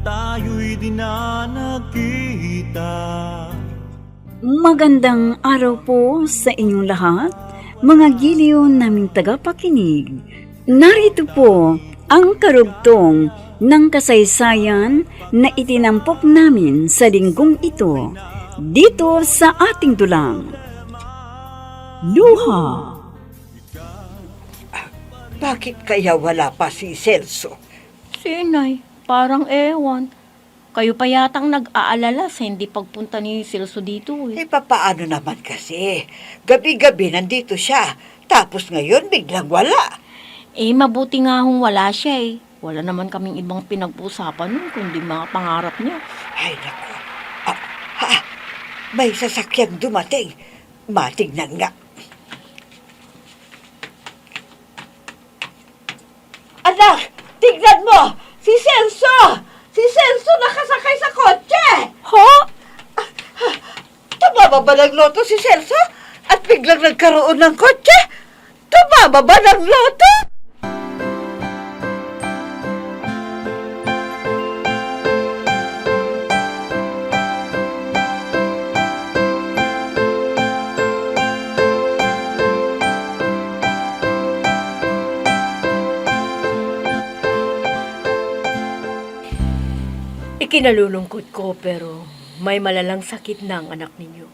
tayo'y di na nagkita. Magandang araw po sa inyong lahat, mga giliw naming tagapakinig. Narito po ang karugtong ng kasaysayan na itinampok namin sa linggong ito, dito sa ating dulang. Luha. Bakit kaya wala pa si Celso? Si Inay, parang ewan. Kayo pa yatang nag-aalala sa hindi pagpunta ni Celso dito eh. Papaano naman kasi? Gabi-gabi nandito siya. Tapos ngayon biglang wala. Mabuti nga hong wala siya eh. Wala naman kaming ibang pinag-uusapan nun kundi mga pangarap niya. Ay, naku. May sasakyang dumating. Matignan nga. Anak, tignan mo! Si Celso! Si Celso nakasakay sa kotse! Ha? Tumama ba ng loto si Celso? At biglang nagkaroon ng kotse? Tumama ba ng loto? Ikinalulungkot ko pero may malalang sakit na ang anak ninyo.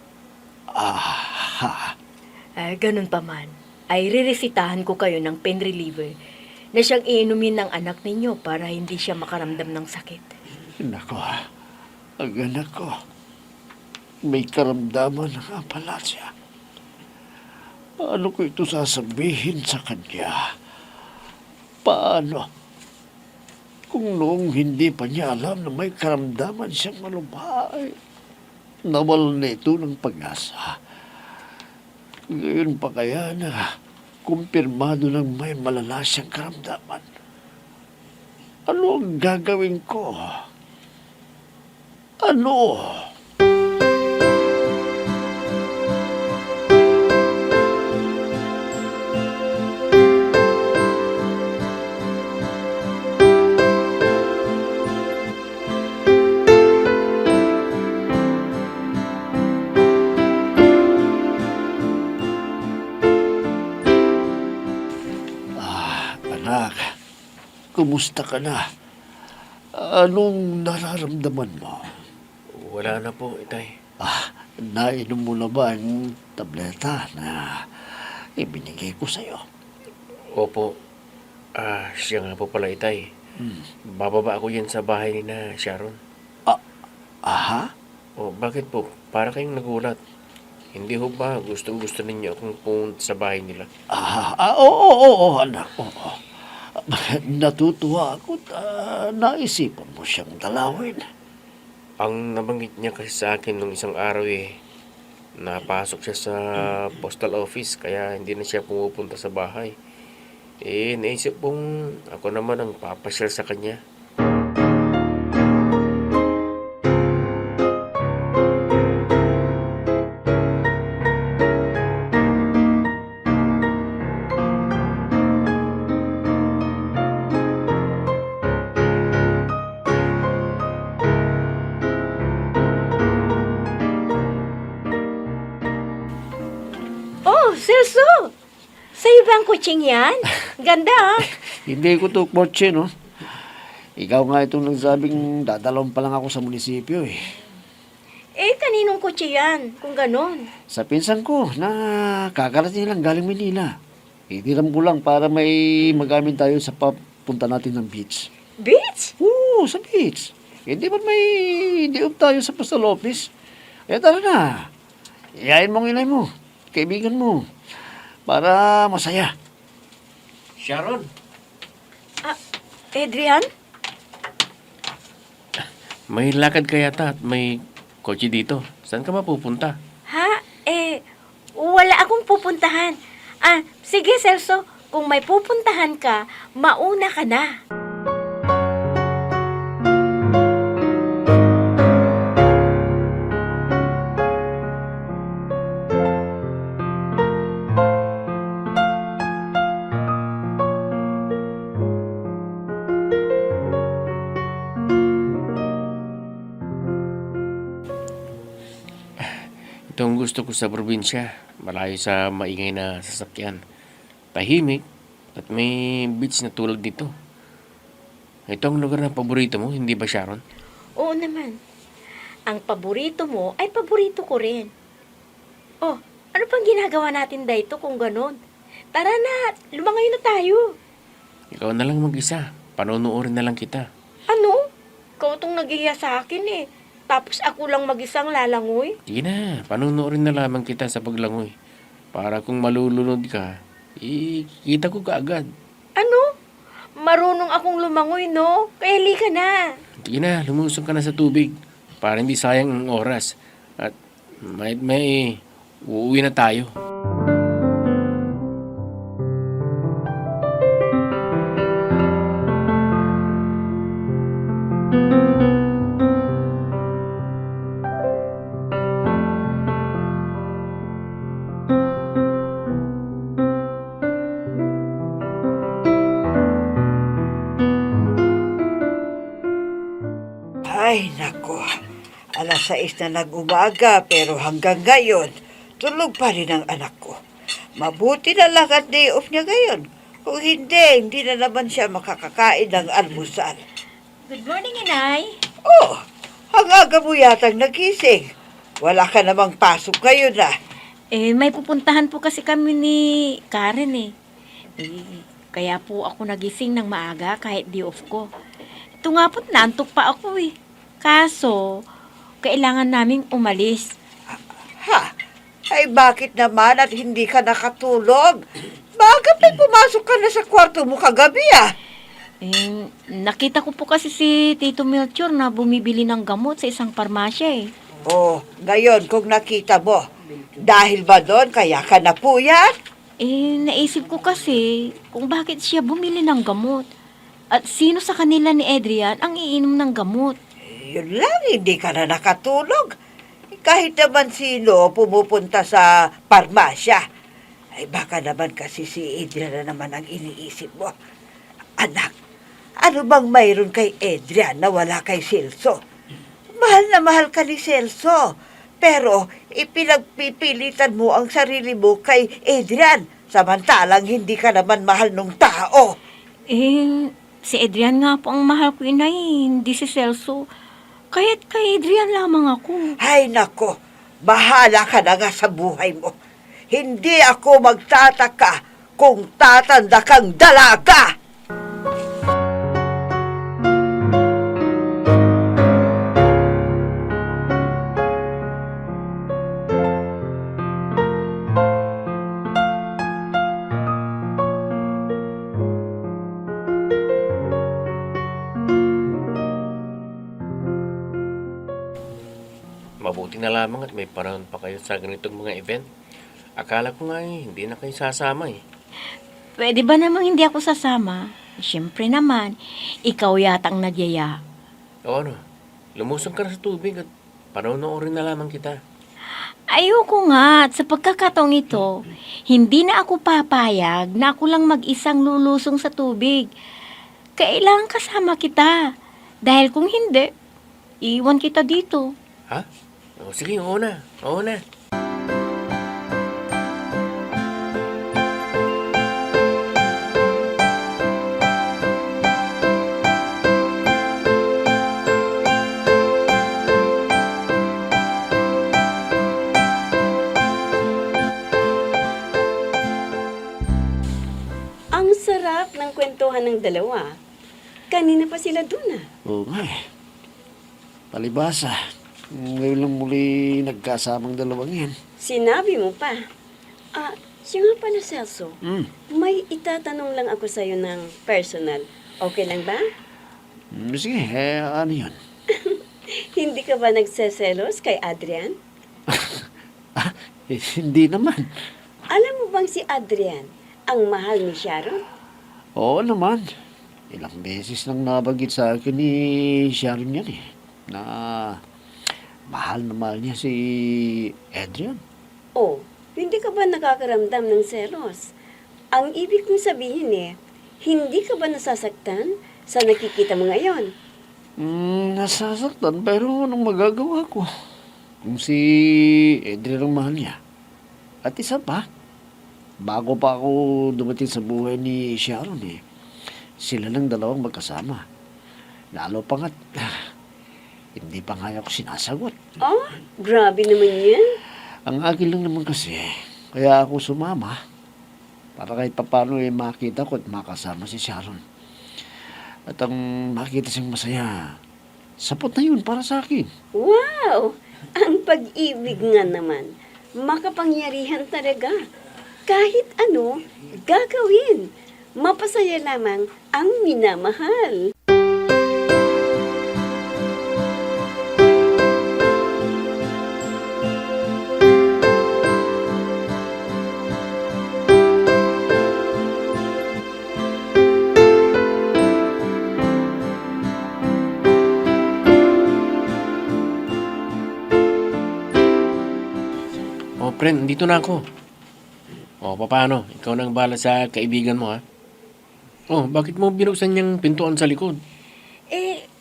Ganun pa man, ay riresitahan ko kayo ng pain reliever na siyang iinumin ng anak ninyo para hindi siya makaramdam ng sakit. Nako, ang anak ko, may karamdaman nga pala siya. Paano ko ito sasabihin sa kanya? Paano? Kung noong hindi pa niya alam na may karamdaman siyang malubha, ay nawalan na ito ng pag-asa. Ngayon pa kaya na kumpirmado ng may malala siyang karamdaman. Ano ang gagawin ko? Ano? Anak, kumusta ka na? Anong nararamdaman mo? Wala na po, Itay. Nainom mo na ba ang tableta na ibinigay ko sa'yo? Opo. Siya nga po pala, Itay. Bababa ako yan sa bahay ni na Sharon. Aha? O, bakit po? Para kayong nagulat. Hindi ho ba gustong-gusto ninyo akong pumunta sa bahay nila? Oo, anak, oo. Natutuwa ako at naisipan mo siyang dalawin. Ang nabanggit niya kasi sa akin nung isang araw napasok siya sa postal office kaya hindi na siya pumupunta sa bahay. Naisip kong ako naman ang papasyal sa kanya. Oh, Celso! Sa'yo ba ang kutsing yan? Ganda ah! Hindi ko to kotse, no? Ikaw nga itong nagsabing dadalawin pa lang ako sa munisipyo, eh. Kaninong kutsi yan? Kung ganon. Sa pinsan ko na kakarating lang galing Manila. Itiram ko lang para may magamit tayo sa papunta natin ng beach. Beach? Oo, sa beach. Hindi ba may day-off tayo sa postal office? Tara na. Iyain mong inay mo, kaibigan mo, para masaya. Sharon! Adrian? May lakad ka yata at may kotse dito. Saan ka mapupunta? Ha? Wala akong pupuntahan. Sige Celso, kung may pupuntahan ka, mauna ka na. Ito ang gusto ko sa probinsya. Malayo sa maingay na sasakyan. Tahimik at may beach na tulad dito. Ito ang lugar na paborito mo, hindi ba Sharon? Oo naman. Ang paborito mo ay paborito ko rin. Oh, ano pang ginagawa natin dito kung ganon? Tara na, lumangoy na tayo. Ikaw na lang mag-isa. Panonoodin na lang kita. Ano? Ikaw itong naghihiya sa akin eh. Tapos ako lang mag-isang lalangoy. Sige na, panonoodin na lamang kita sa paglangoy. Para kung malulunod ka, kita ko kaagad. Ano? Marunong akong lumangoy, no? Kaya lika na. Sige na, lumusong ka na sa tubig. Para hindi sayang ang oras. At may uuwi na tayo. Ay, nako. Alas 6 na nag-umaga pero hanggang ngayon, tulog pa rin ang anak ko. Mabuti na lang at day off niya ngayon. Kung hindi na naman siya makakakain ng almusal. Good morning, Inay. Oh, ang aga mo yatang nagising. Wala ka namang pasok ngayon ah. May pupuntahan po kasi kami ni Karen eh. Kaya po ako nagising ng maaga kahit di off ko. Ito nga po't naantok pa ako eh. Kaso, kailangan naming umalis. Ha? Ay bakit naman at hindi ka nakatulog? Bakit may pumasok ka na sa kwarto mo kagabi ah? Nakita ko po kasi si Tito Melchor na bumibili ng gamot sa isang parmasya eh. Oh, ngayon kung nakita mo, dahil ba doon kaya ka napuyat? Naisip ko kasi kung bakit siya bumili ng gamot. At sino sa kanila ni Adrian ang iinom ng gamot. Yun lang, hindi ka na nakatulog. Kahit naman sino pumupunta sa parmasya. Ay baka naman kasi si Adrian na naman ang iniisip mo. Anak, ano bang mayroon kay Adrian na wala kay Celso? Mahal na mahal ka ni Celso. Pero ipinagpipilitan mo ang sarili mo kay Adrian. Samantalang hindi ka naman mahal ng tao. Si Adrian nga po ang mahal ko, Inay, hindi si Celso. Kaya't kay Adrian lamang ako. Ay nako, bahala ka na nga sa buhay mo. Hindi ako magtataka kung tatanda kang dalaga. Mabuti na lamang at may panahon pa kayo sa ganitong mga event. Akala ko nga hindi na kayo sasama eh. Pwede ba namang hindi ako sasama? Siyempre naman, ikaw yatang nagyaya. O ano, lumusong ka na sa tubig at panonoorin na lamang kita. Ayoko nga, at sa pagkakataong ito, hindi na ako papayag na ako lang mag-isang lulusong sa tubig. Kailangan kasama kita. Dahil kung hindi, iwan kita dito. Ha? O sige, oo na. Oo na. Ang sarap ng kwentuhan ng dalawa. Kanina pa sila dun ah. Oo nga eh. Palibasa. Ngayon lang muli nagkasamang dalawang yan. Sinabi mo pa. Siya nga pala, Celso. May itatanong lang ako sa'yo ng personal. Okay lang ba? Sige, ano yun? Hindi ka ba nagseselos kay Adrian? Hindi naman. Alam mo bang si Adrian ang mahal ni Sharon? Oo naman. Ilang beses nang nabanggit sa akin ni Sharon yan eh. Na mahal na mahal niya si Adrian. Oh, hindi ka ba nakakaramdam ng selos? Ang ibig kong sabihin hindi ka ba nasasaktan sa nakikita mo ngayon? Nasasaktan pero anong magagawa ko? kung si Adrian ang mahal niya. At isa pa, bago pa ako dumating sa buhay ni Sharon sila lang dalawang magkasama. Lalo pa nga't hindi pa nga ako sinasagot. Oh, grabe naman yan. Ang akin lang naman kasi, kaya ako sumama para kahit papano makita ko at makasama si Sharon. At ang makita siyang masaya, sapot na yun para sa akin. Wow! Ang pag-ibig nga naman, makapangyarihan talaga. Kahit ano, gagawin. Mapasaya lamang ang minamahal. Oh, friend, dito na ako. Oh, paano? Ikaw nang bala sa kaibigan mo, ha? Oh, bakit mo binuksan niyang pintuan sa likod?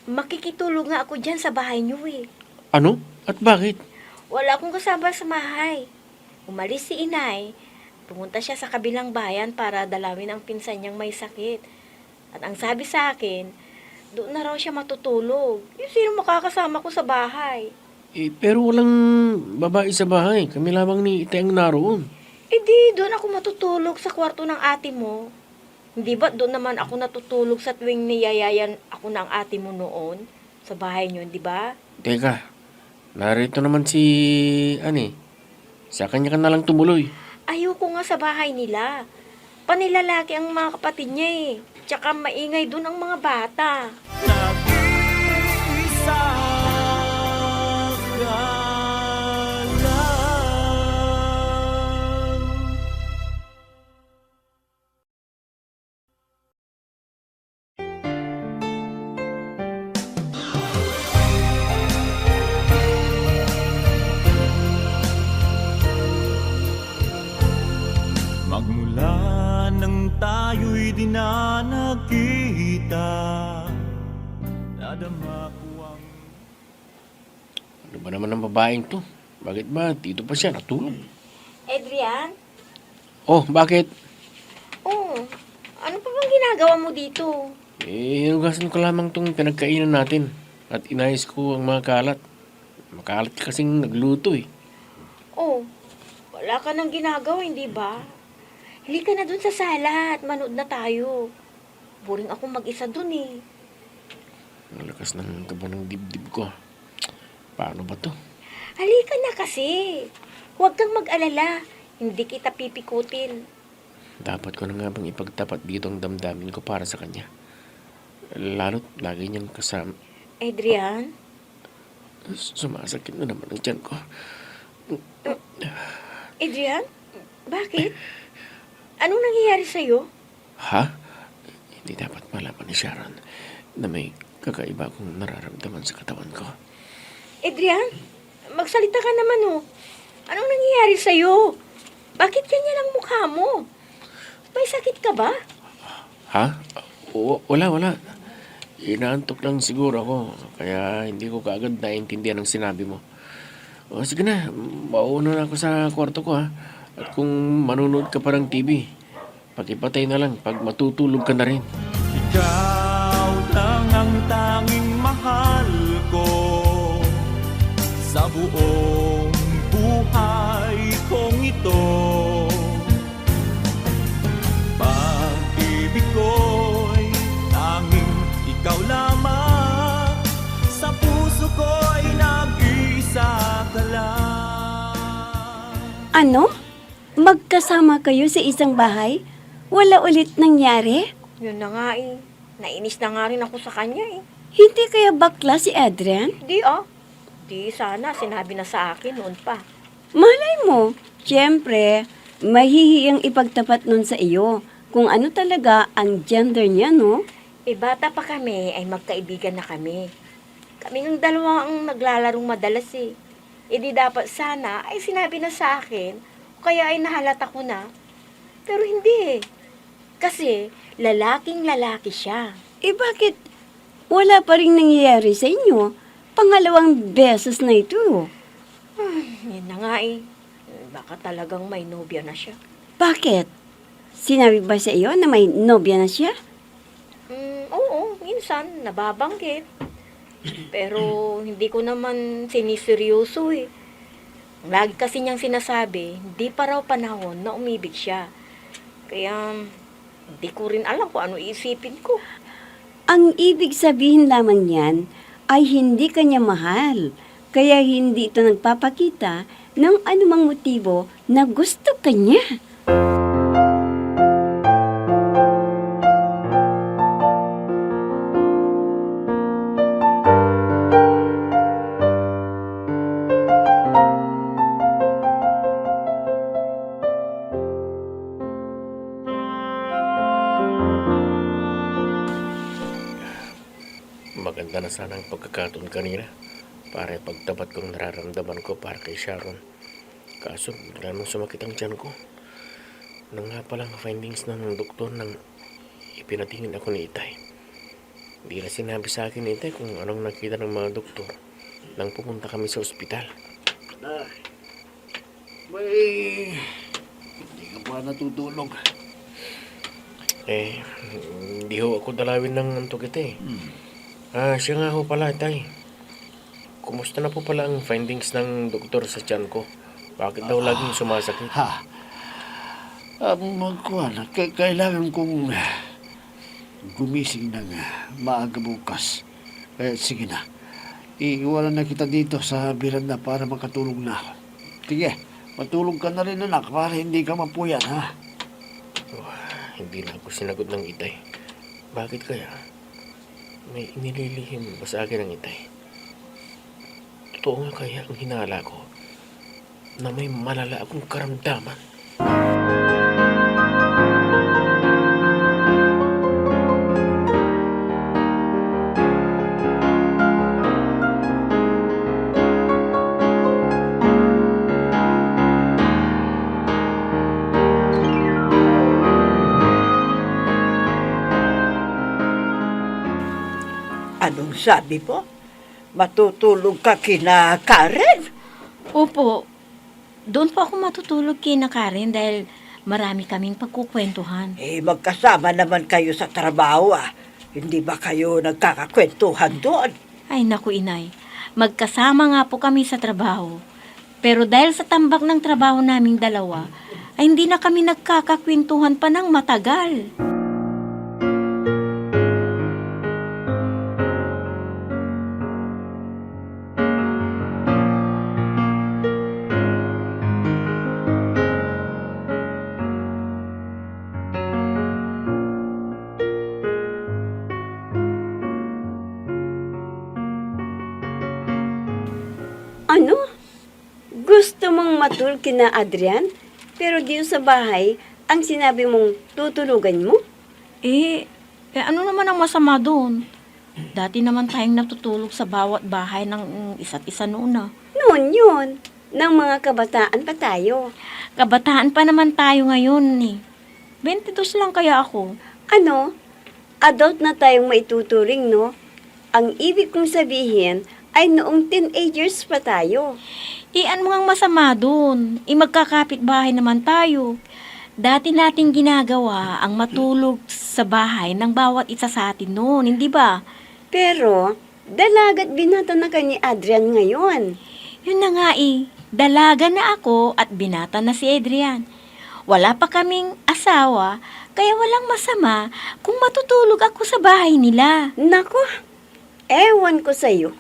Makikitulog nga ako dyan sa bahay niyo eh. Ano? At bakit? Wala akong kasama sa bahay. Umalis si inay. Pumunta siya sa kabilang bayan para dalawin ang pinsan niyang may sakit. At ang sabi sa akin, doon na raw siya matutulog. Sino makakasama ko sa bahay? Pero walang babae sa bahay. Kami lamang ni Ite ang naroon. Di, doon ako matutulog sa kwarto ng ate mo. Hindi ba doon naman ako natutulog sa tuwing niyayayan ako ng ate mo noon? Sa bahay niyo, di ba? Teka, narito naman si Ani. Sa kanya ka na lang tumuloy. Ayoko nga sa bahay nila. Panilalaki ang mga kapatid niya eh. Tsaka maingay doon ang mga bata. Nag-iisa ka lang. Magmula nang tayo'y di na nagkita, nadama ko ang Ano ba naman ang babaeng to? Bakit ba dito pa siya natulog? Adrian? Oh, bakit? Oh, ano pa bang ginagawa mo dito? Hinugasan ko lamang tong pinagkainan natin. At inayos ko ang mga kalat. Makalat kasing nagluto eh. Oh, wala ka nang ginagawa, hindi ba? Halika na dun sa sala at manood na tayo. Boring ako mag-isa dun eh. Ang lakas ng gabo ng dibdib ko. Paano ba to? Halika na kasi. Huwag kang mag-alala. Hindi kita pipikutin. Dapat ko na nga bang ipagtapat dito ang damdamin ko para sa kanya. Lalo't lagi niyang kasama. Adrian? Sumasakit na naman ang tiyan ko. Adrian? Bakit? Anong nangyayari sa'yo? Ha? Hindi dapat malaman ni Sharon na may kakaiba akong nararamdaman sa katawan ko. Adrian? Magsalita ka naman oh. Anong nangyayari sa'yo? Bakit ganyan ang mukha mo? May sakit ka ba? Ha? Wala. Inaantok lang siguro ako. Kaya hindi ko kaagad naiintindihan ang sinabi mo. O sige na, mauna na ako sa kwarto ko ha. At kung manunood ka pa ng TV, pakipatay na lang pag matutulog ka na rin. ikaw lang ang tanging mahal ko sa buong buhay kong ito. Pag-ibig ko'y tanging ikaw lamang, sa puso ko'y nag-iisa ka lang. Ano? Magkasama kayo sa isang bahay? Wala ulit nangyari? Yun na nga eh. Nainis na nga rin ako sa kanya eh. Hindi kaya bakla si Adrian? Di ah. Di sana, sinabi na sa akin noon pa. Malay mo, siyempre, mahihiyang ipagtapat nun sa iyo kung ano talaga ang gender niya, no? Bata pa kami ay magkaibigan na kami. Kaming dalawa ang naglalarong madalas eh. Di dapat sana ay sinabi na sa akin, kaya ay nahalata ko na. Pero hindi eh. Kasi lalaking lalaki siya. Bakit wala pa rin nangyayari sa inyo? Pangalawang beses na ito. Yun na nga eh. Baka talagang may nobya na siya. Bakit? Sinabi ba sa iyo na may nobya na siya? Oo, minsan nababanggit. Pero hindi ko naman siniseryoso eh. Lagi kasi niyang sinasabi, hindi pa raw panahon na umibig siya. Kaya hindi ko rin alam kung ano iisipin ko. Ang ibig sabihin lamang niyan ay hindi kanya mahal. Kaya hindi ito nagpapakita ng anumang motibo na gusto kanya. Maganda na sana ang pagkakataon kanina para pagtapat kong nararamdaman ko para kay Sharon. Kaso, bigla nung sumakit ang tiyan ko. Nang nga palang findings na ng doktor nang ipinatingin ako ni Itay. Hindi na sinabi sa akin ni Itay kung anong nakita ng mga doktor nang pumunta kami sa ospital. May... Hindi ka pa natutulog. Hindi ho ako dalawin ng antok ito siya nga ho pala, Tay. Kumusta na po pala ang findings ng doktor sa tiyan ko? Bakit daw laging sumasakit? Kailangan kong gumising ng maaga bukas. Sige na. Iiwanan na kita dito sa biranda para makatulog na ako. Sige, matulog ka na rin anak para hindi ka mapuyan, ha? Hindi na ako sinagot ng Itay. Bakit kaya? May inililihim ba sa akin ng Itay? Totoo nga kaya ang hinala ko na may malala akong karamdaman? Anong sabi mo? Matutulog ka kina Karen? Opo, doon po ako matutulog kina Karen dahil marami kaming pagkukwentuhan. Magkasama naman kayo sa trabaho Hindi ba kayo nagkakakwentuhan doon? Ay naku inay, magkasama nga po kami sa trabaho. Pero dahil sa tambak ng trabaho naming dalawa, ay hindi na kami nagkakakwentuhan pa ng matagal. Ano? Gusto mong matulog kina Adrian? Pero dito sa bahay, ang sinabi mong tutulugan mo? Ano naman ang masama doon? Dati naman tayong natutulog sa bawat bahay ng isa't isa noon Noon yun. Nang mga kabataan pa tayo. Kabataan pa naman tayo ngayon 22 lang kaya ako. Ano? Adult na tayong maituturing, no? Ang ibig kong sabihin ay noong teenagers pa tayo. Ano ngang masama doon? Magkakapit bahay naman tayo. Dati nating ginagawa ang matulog sa bahay ng bawat isa sa atin noon, hindi ba? Pero, dalagat binata na kay ni Adrian ngayon. Yun na nga dalaga na ako at binata na si Adrian. Wala pa kaming asawa, kaya walang masama kung matutulog ako sa bahay nila. Nako, ewan ko sa'yo.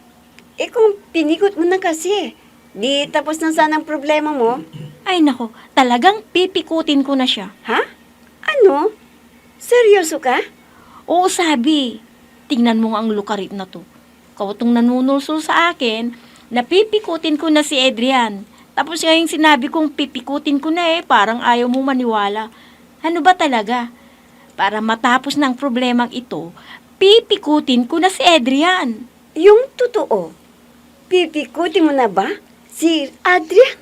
Kung pinikot mo na kasi, di tapos na sana ang problema mo. Ay nako, talagang pipikutin ko na siya. Ha? Ano? Seryoso ka? Oo, sabi. Tingnan mo nga ang lukarit na to. Kautong nanunulsul sa akin, napipikutin ko na si Adrian. Tapos ngayong sinabi kong pipikutin ko na parang ayaw mo maniwala. Ano ba talaga? Para matapos ng problemang ito, pipikutin ko na si Adrian. Yung totoo, pipikutin mo na ba si Adrian?